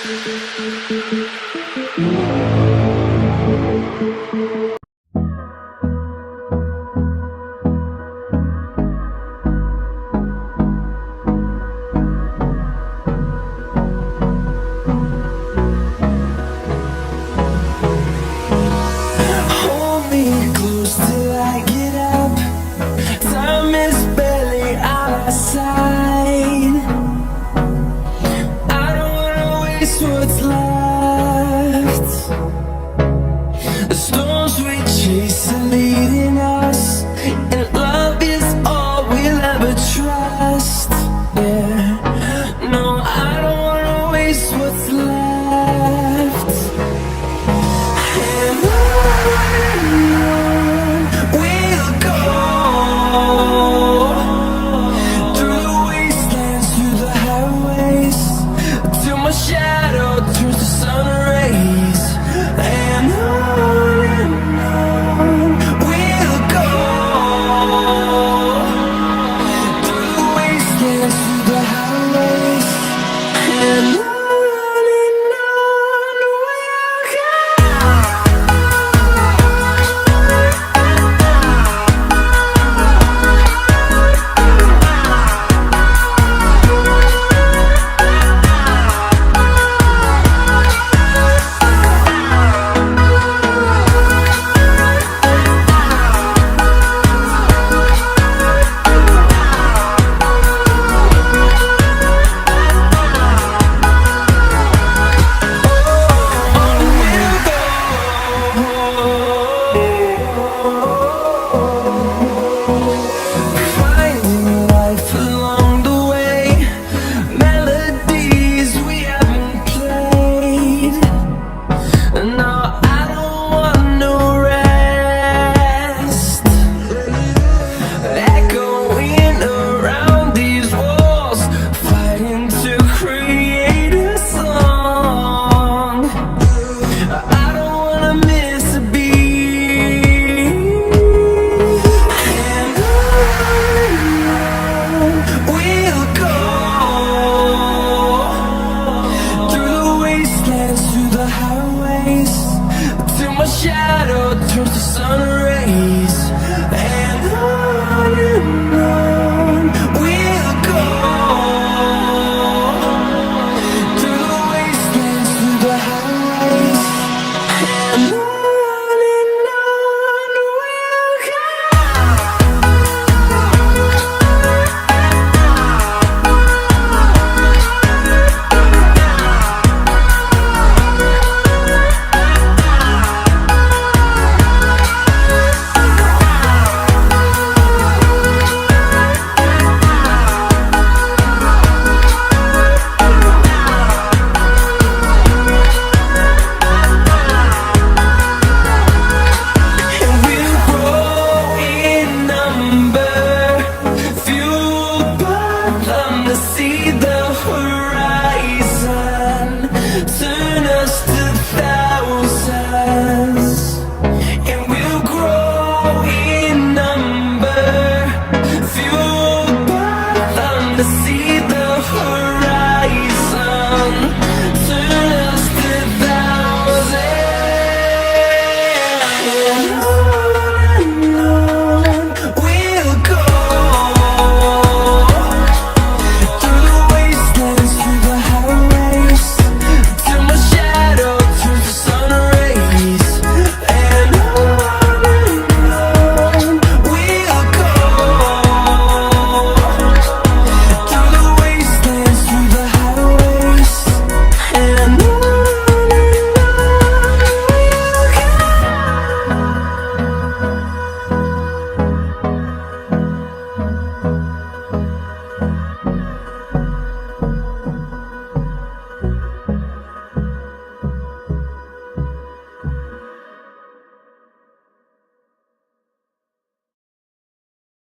Hold me close till I get up. Time is barely on our side. I don't wanna waste what's left. The storms we chase are leading us, and love is all we'll ever trust. Yeah, no, I don't wanna waste what's left. And on we'll go, through the wastelands, through the highways, till my shadow turns to sun rays. And on we'll go, through the wastelands, through the highways. And on we'll go. Finding life along the way, melodies we haven't played. No, I don't want no rest. Echoing around these walls, fighting to create a song. I don't wanna miss a beat. And on we'll go, through the wastelands, through the highways, till my shadow turns to sun rays. And on we'll go, through the wastelands, through the highways. And on we'll go. And we'll grow in number, fueled by them to see the horizon, turn us to thousands. And we'll grow in number, fueled by them to see